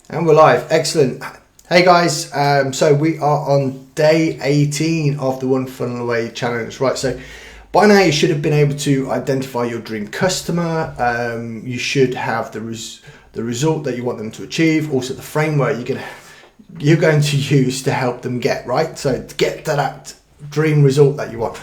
And we're live. Excellent. Hey guys, so we are on day 18 of the One Funnel Away challenge, right? So by now you should have been able to identify your dream customer. You should have the result that you want them to achieve, also the framework you're going to use to help them get, right? So to get to that dream result that you want.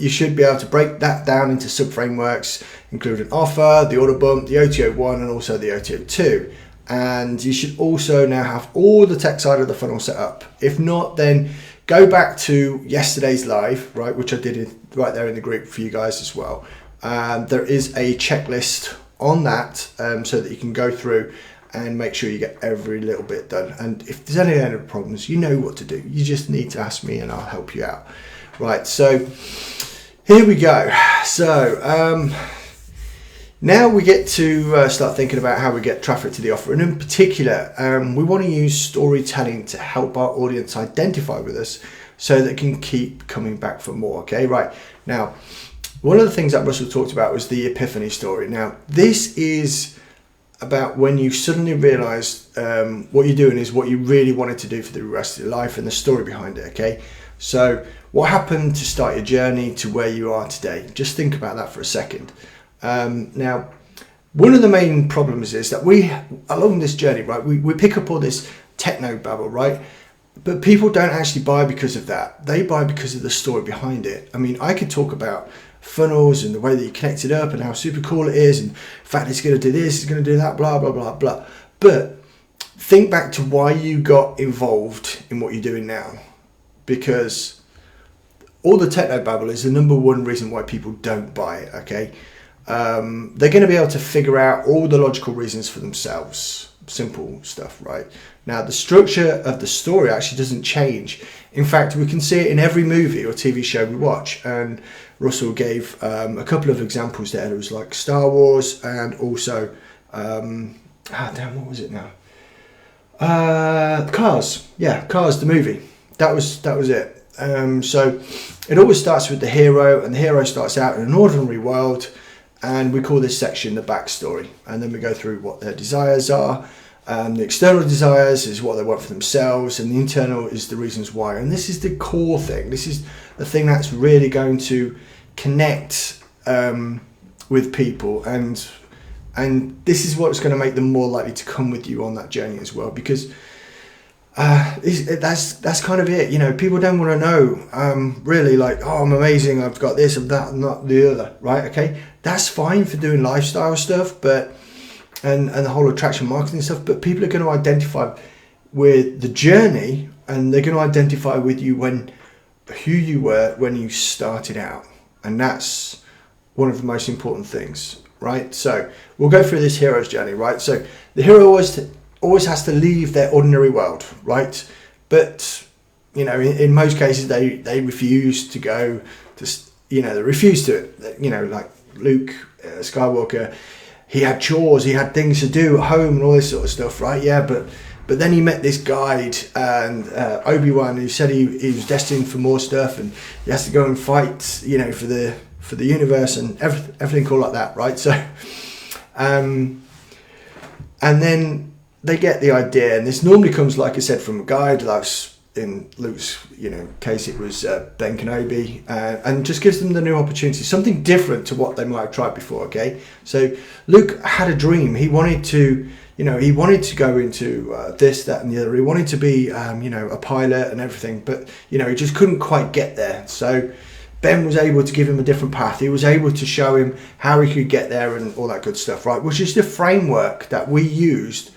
You should be able to break that down into sub-frameworks, including offer, the order bump, the OTO1, and also the OTO2. And you should also now have all the tech side of the funnel set up. If not, then go back to yesterday's live, right, which I did right there in the group for you guys as well. There is a checklist on that so that you can go through and make sure you get every little bit done. And if there's any other problems, you know what to do. You just need to ask me and I'll help you out. Right, so here we go. So now we get to start thinking about how we get traffic to the offer. And in particular, we want to use storytelling to help our audience identify with us so they can keep coming back for more. Okay, right. Now, one of the things that Russell talked about was the epiphany story. Now, this is about when you suddenly realize what you're doing is what you really wanted to do for the rest of your life and the story behind it. Okay, so what happened to start your journey to where you are today? Just think about that for a second. Now, one of the main problems is that we, along this journey, right, we pick up all this techno babble, right? But people don't actually buy because of that. They buy because of the story behind it. I mean, I could talk about funnels and the way that you connect it up and how super cool it is. And in fact, it's going to do this, it's going to do that, blah, blah, blah, blah. But think back to why you got involved in what you're doing now. Because all the techno babble is the number one reason why people don't buy it, okay? They're going to be able to figure out all the logical reasons for themselves. Simple stuff, right? Now, the structure of the story actually doesn't change. In fact, we can see it in every movie or TV show we watch. And Russell gave a couple of examples there. It was like Star Wars and also, what was it now? Cars. Yeah, Cars, the movie. That was it. So it always starts with the hero, and the hero starts out in an ordinary world, and we call this section the backstory. And then we go through what their desires are. The external desires is what they want for themselves, and the internal is the reasons why. And this is the core thing. This is the thing that's really going to connect with people, and this is what's going to make them more likely to come with you on that journey as well, because that's kind of it. You know, people don't want to know really like, oh, I'm amazing, I've got this and that and not the other, right? Okay, that's fine for doing lifestyle stuff, but and the whole attraction marketing stuff, but people are going to identify with the journey, and they're going to identify with you who you were when you started out, and that's one of the most important things, right? So we'll go through this hero's journey, right? So the hero always has to leave their ordinary world, right? But you know, in most cases they refuse to go to, you know, they refuse to, you know, like Luke Skywalker, he had chores, he had things to do at home and all this sort of stuff, right? Yeah, but then he met this guide, and Obi-Wan, who said he was destined for more stuff, and he has to go and fight, you know, for the universe and everything cool like that, right? So and then they get the idea, and this normally comes, like I said, from a guide. That's in Luke's, you know, case it was Ben Kenobi, and just gives them the new opportunity, something different to what they might have tried before. Okay, so Luke had a dream. He wanted to, you know, go into this, that, and the other. He wanted to be, you know, a pilot and everything, but you know, he just couldn't quite get there. So Ben was able to give him a different path. He was able to show him how he could get there and all that good stuff, right? Which is the framework that we used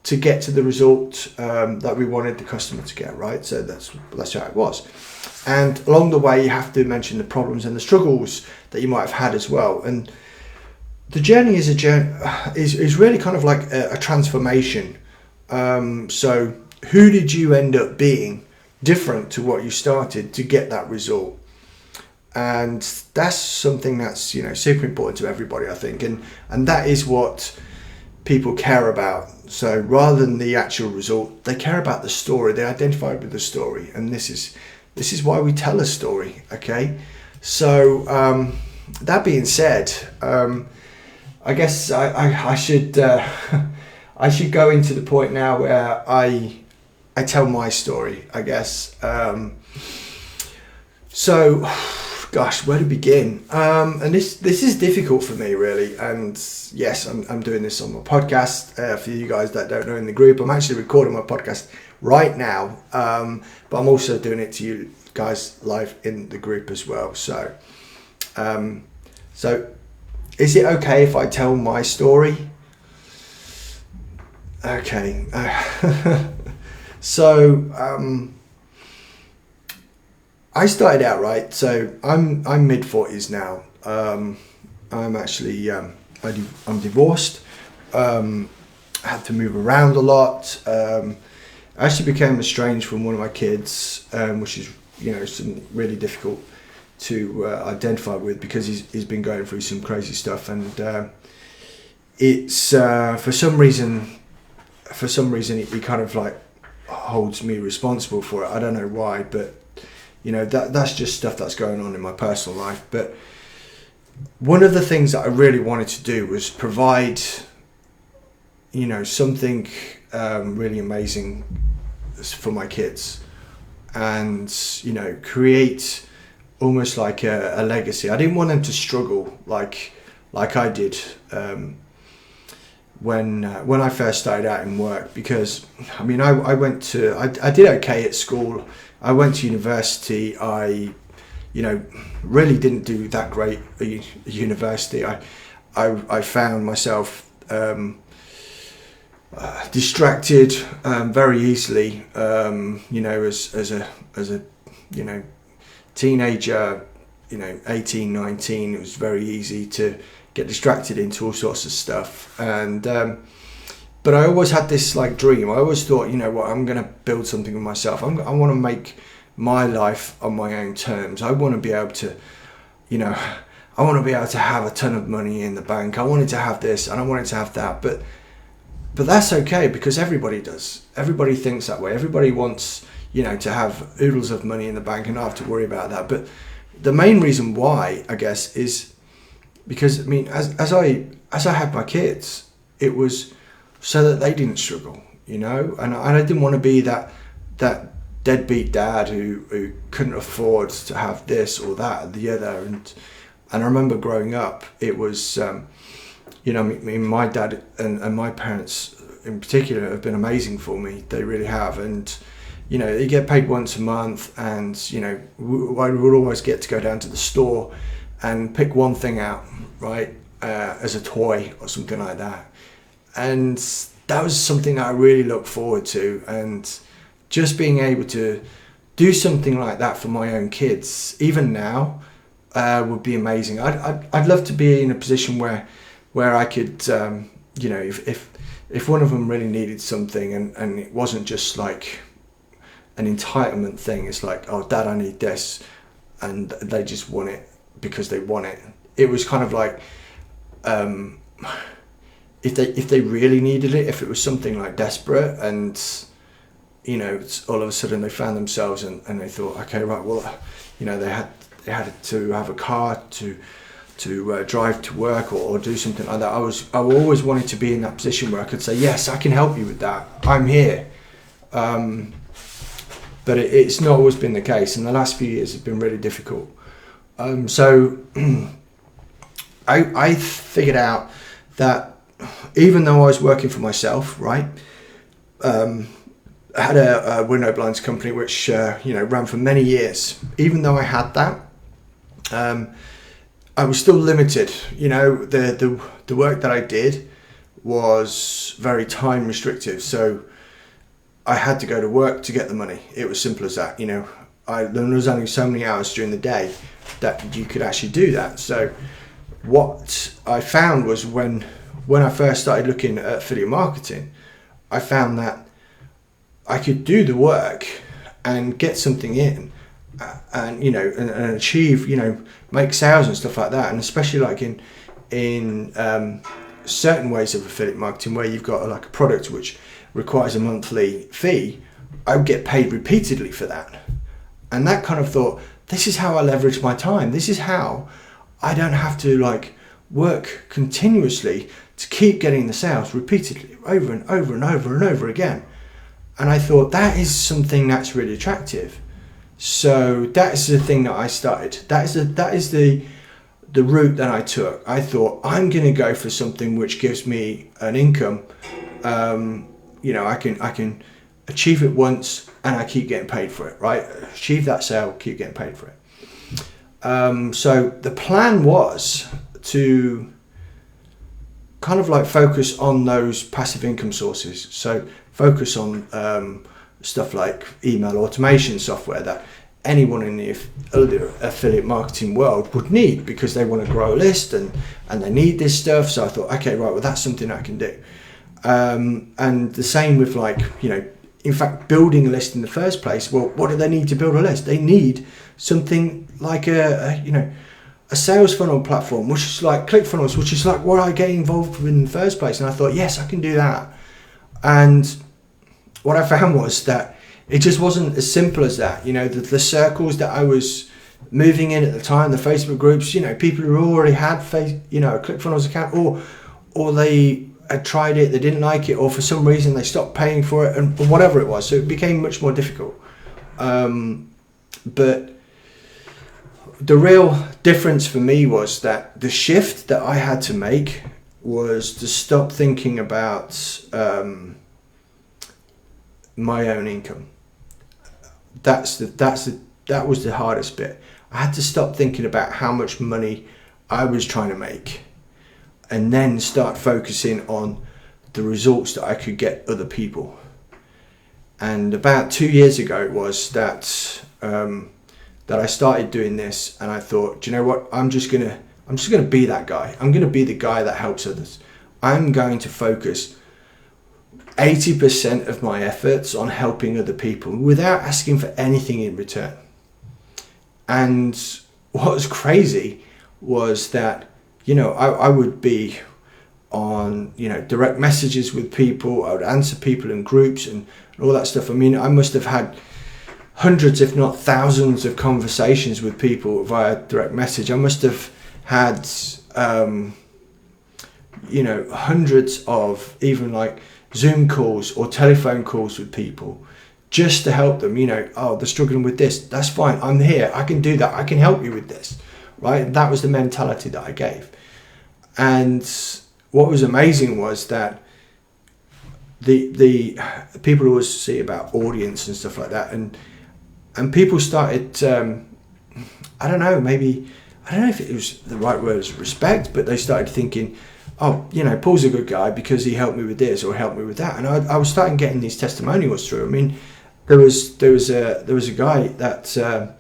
to get to the result that we wanted the customer to get, right? So that's how it was. And along the way, you have to mention the problems and the struggles that you might have had as well. And the journey is really kind of like a transformation. So who did you end up being different to what you started to get that result? And that's something that's, you know, super important to everybody, I think. And that is what people care about. So rather than the actual result, they care about the story. They identify with the story, and this is why we tell a story. Okay, so that being said, I guess I should I should go into the point now where I tell my story, I guess. So, gosh, where to begin? And this is difficult for me, really. And yes, I'm doing this on my podcast. For you guys that don't know in the group, I'm actually recording my podcast right now. But I'm also doing it to you guys live in the group as well. So is it okay if I tell my story? Okay. So I started out, right. So I'm mid 40s now. I'm actually I'm divorced. I had to move around a lot. I actually became estranged from one of my kids, which is something really difficult to identify with, because he's been going through some crazy stuff, and it's for some reason he kind of like holds me responsible for it. I don't know why, but that's just stuff that's going on in my personal life. But one of the things that I really wanted to do was provide something really amazing for my kids, and create almost like a legacy. I didn't want them to struggle like I did when I first started out in work, because I did okay at school. I went to university. I really didn't do that great at university. I found myself distracted very easily. As a teenager, 18, 19, it was very easy to get distracted into all sorts of stuff. And but I always had this like dream. I always thought, I'm going to build something with myself. I want to make my life on my own terms. I want to be able to, I want to be able to have a ton of money in the bank. I wanted to have this and I wanted to have that. But that's okay, because everybody does. Everybody thinks that way. Everybody wants, to have oodles of money in the bank and not have to worry about that. But the main reason why, I guess, is because as I had my kids, it was so that they didn't struggle, and I didn't want to be that deadbeat dad who couldn't afford to have this or that or the other. And I remember growing up, it was my dad and my parents in particular have been amazing for me. They really have. And you get paid once a month, and I would always get to go down to the store and pick one thing out, right, as a toy or something like that. And that was something that I really looked forward to. And just being able to do something like that for my own kids, even now, would be amazing. I'd love to be in a position where I could, if one of them really needed something, and it wasn't just like an entitlement thing. It's like, oh, Dad, I need this, and they just want it because they want it. It was kind of like, if they really needed it, if it was something like desperate, and all of a sudden they found themselves and they thought, okay, right, well, they had to have a car to drive to work or do something like that. I always wanted to be in that position where I could say, yes, I can help you with that. I'm here. But it's not always been the case. And the last few years have been really difficult. So I figured out that even though I was working for myself, right, I had a window blinds company which ran for many years. Even though I had that, I was still limited. The work that I did was very time restrictive. So I had to go to work to get the money. It was simple as that. There was only so many hours during the day that you could actually do that. So what I found was when I first started looking at affiliate marketing, I found that I could do the work and get something in, and and achieve, make sales and stuff like that. And especially like in certain ways of affiliate marketing where you've got like a product which requires a monthly fee, I would get paid repeatedly for that. And that kind of thought, this is how I leverage my time. This is how I don't have to like work continuously to keep getting the sales repeatedly over and over and over and over again. And I thought, that is something that's really attractive. So that's the thing that I started. That is the route that I took. I thought, I'm going to go for something which gives me an income. I can achieve it once and I keep getting paid for it, right? Achieve that sale, keep getting paid for it. So the plan was to kind of like focus on those passive income sources. So focus on stuff like email automation software that anyone in the affiliate marketing world would need, because they want to grow a list and they need this stuff. So I thought, okay, right, well, that's something I can do. And the same with in fact, building a list in the first place. Well, what do they need to build a list? They need something like a sales funnel platform, which is like Clickfunnels, which is like what I get involved with in the first place. And I thought, yes, I can do that. And what I found was that it just wasn't as simple as that. The circles that I was moving in at the time, the Facebook groups, people who already had a Clickfunnels account, or they had tried it, they didn't like it, or for some reason they stopped paying for it, and whatever it was. So it became much more difficult. But the real difference for me was that the shift that I had to make was to stop thinking about my own income. That was the hardest bit. I had to stop thinking about how much money I was trying to make, and then start focusing on the results that I could get other people. And about 2 years ago it was that I started doing this, and I thought, do you know what? I'm just gonna be that guy. I'm gonna be the guy that helps others. I'm going to focus 80% of my efforts on helping other people without asking for anything in return. And what was crazy was that, I would be on, direct messages with people. I would answer people in groups and all that stuff. I mean, I must have had hundreds, if not thousands, of conversations with people via direct message. I must have had, hundreds of even like Zoom calls or telephone calls with people just to help them. They're struggling with this. That's fine. I'm here. I can do that. I can help you with this. Right? That was the mentality that I gave. And what was amazing was that the people always see about audience and stuff like that, and people started, I don't know if it was the right word as respect, but they started thinking, Paul's a good guy because he helped me with this or helped me with that. And I was starting getting these testimonials through. I mean, there was a guy that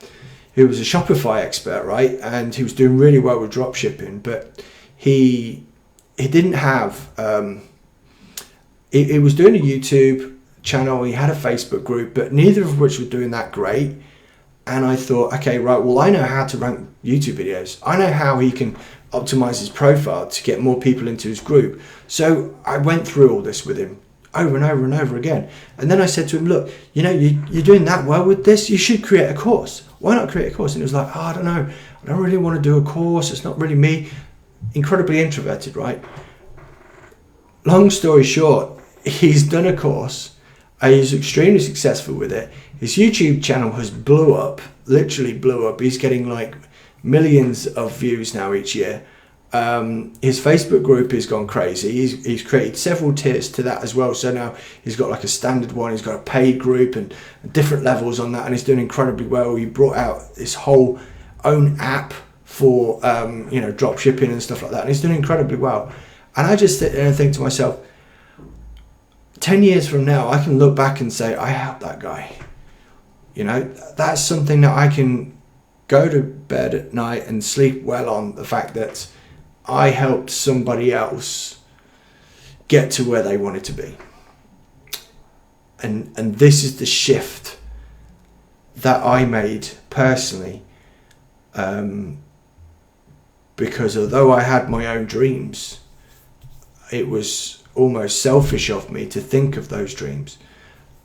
who was a Shopify expert, right? And he was doing really well with drop shipping, but he didn't have, he was doing a YouTube channel, he had a Facebook group, but neither of which were doing that great. And I thought, okay, right, well, I know how to rank YouTube videos. I know how he can optimize his profile to get more people into his group. So I went through all this with him over and over and over again. And then I said to him, look, you're doing that well with this, you should create a course. Why not create a course? And he was like, I don't know, I don't really want to do a course, it's not really me. Incredibly introverted, right? Long story short, he's done a course. He's extremely successful with it. His YouTube channel has literally blew up. He's getting like millions of views now each year. His Facebook group has gone crazy. He's created several tiers to that as well. So now he's got like a standard one, he's got a paid group and different levels on that, and he's doing incredibly well. He brought out this whole own app for drop shipping and stuff like that, and he's doing incredibly well. And I just sit there and think to myself, 10 years from now I can look back and say I helped that guy. That's something that I can go to bed at night and sleep well on, the fact that I helped somebody else get to where they wanted to be. And this is the shift that I made personally, because although I had my own dreams, it was almost selfish of me to think of those dreams.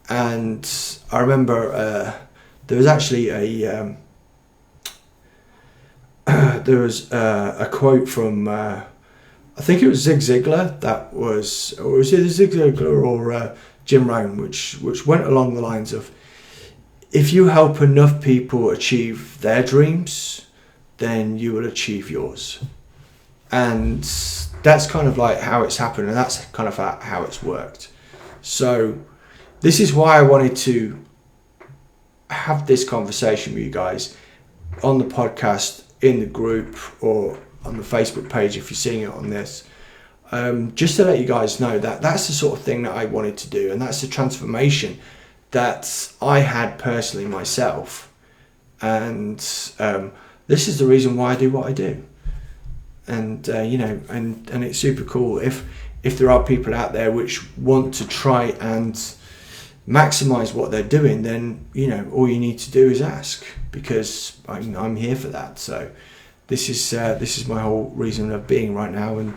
And I remember there was actually a quote from I think it was Zig Ziglar that was, or was it Zig Ziglar or Jim Rohn, which went along the lines of, if you help enough people achieve their dreams, then you will achieve yours. And that's kind of like how it's happened, and that's kind of how it's worked. So this is why I wanted to have this conversation with you guys on the podcast, in the group, or on the Facebook page if you're seeing it on this, just to let you guys know that that's the sort of thing that I wanted to do, and that's the transformation that I had personally myself, and this is the reason why I do what I do. And you know, and it's super cool if there are people out there which want to try and maximize what they're doing, then you know, all you need to do is ask, because I'm here for that. So this is my whole reason of being right now. And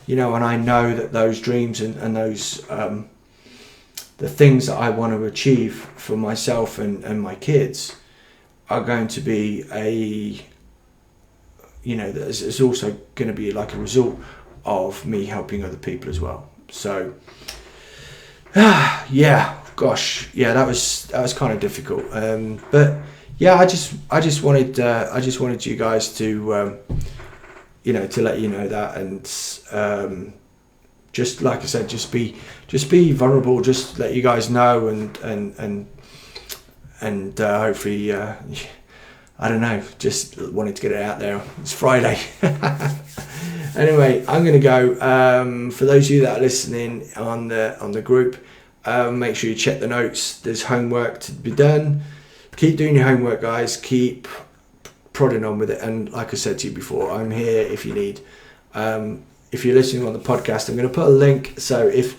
you know, and I know that those dreams and those the things that I want to achieve for myself and my kids are going to be it's also going to be like a result of me helping other people as well. So that was kind of difficult, but yeah, I just wanted you guys to to let you know that, and just like I said, just be vulnerable, just let you guys know, and hopefully I don't know, just wanted to get it out there. It's Friday. Anyway, I'm going to go. For those of you that are listening on the group, make sure you check the notes. There's homework to be done. Keep doing your homework, guys. Keep prodding on with it. And like I said to you before, I'm here if you need. If you're listening on the podcast, I'm going to put a link. So if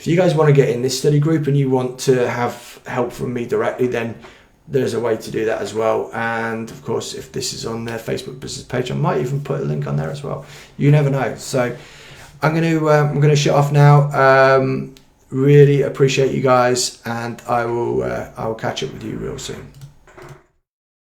you guys want to get in this study group and you want to have help from me directly, then there's a way to do that as well. And of course, if this is on their Facebook business page, I might even put a link on there as well. You never know. So I'm going to shut off now. Really appreciate you guys, and I will catch up with you real soon.